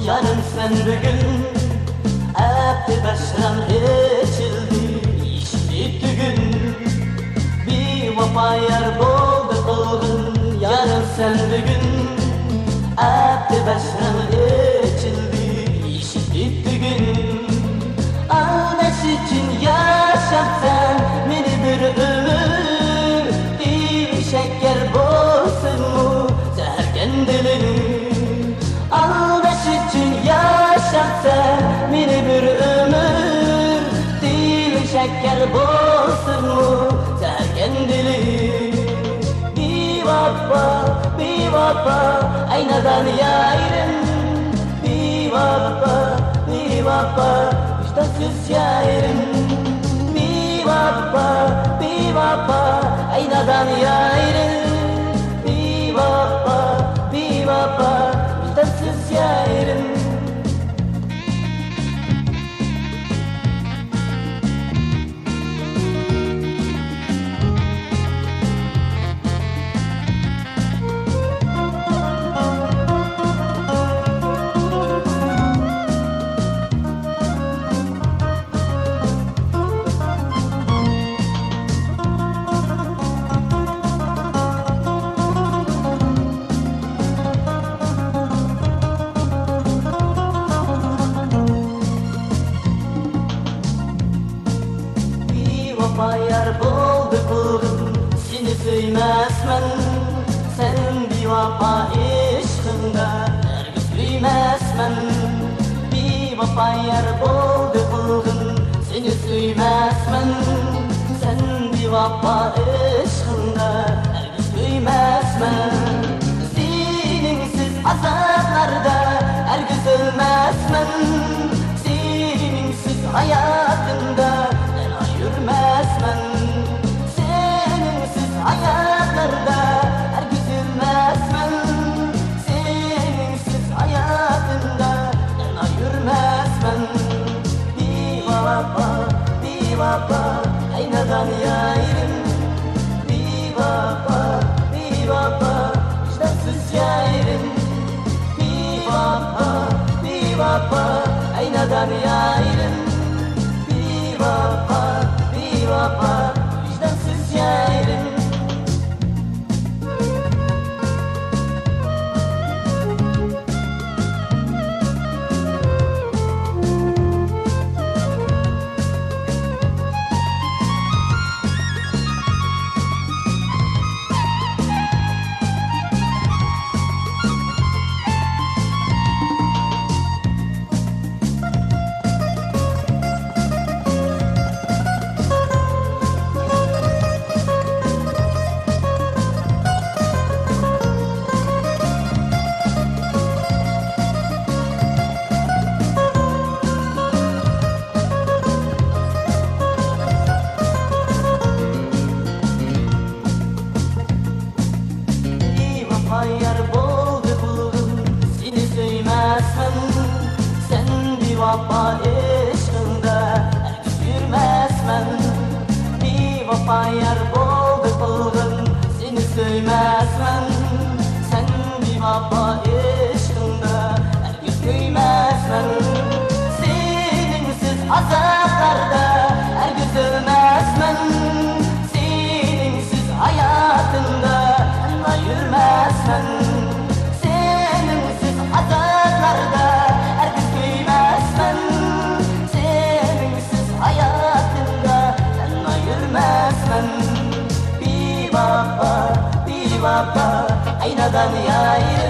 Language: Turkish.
yarın sen bugün. Hep başram geçildi işli tügün. Bir vapa yar boldu kılgın, yarın sen bugün. Hep başram geçildi işli tügün. Aldaş için yaşatsan beni bir ömür, bir şeker bolsun mu zehirgen dilin. Aldaş için yaşatsan beni bir ömür, bir şeker bolsun mu zehirgen dilin. Bir vapa aynadan yayrın. Bir vapa vicdansız şairim. Bir vapa aynadan yayrın. Bir vapa vicdansız şairim. Bayar boldu kılgın, seni süymezmen. Sen bir vapa işkında herkes süymezmen. Bir vapa yar boldu kılgın, seni süymezmen. Sen bir vapa işkında herkes süymezmen. Seninsiz azaplarda herkes ölmezmen. Seninsiz hayatında yürümezmen. Seninsiz hayatlarda herkes yürümezmen. Seninsiz hayatında yana yürümezmen. Bir vapa aynadan yayrın. Bir vapa vicdansız şairim. Bir vapa aynadan yayrın. Bir vapa vicdansız şairim. Bayar boldu kılgın, seni süymezmen. Sen bir vapa işkında herkes yürümezmen. Bir vapa yar boldu kılgın, seni süymezmen. Sen bir vapa işkında herkes yürümezmen. Seninsiz azaplarda herkes ölmezmen. Seninsiz hayatında yürümezmen. Seninsiz azaplarda herkes büyümezmen. Seninsiz hayatında yanına yürümezmen. Bir vapa aynadan yayrın.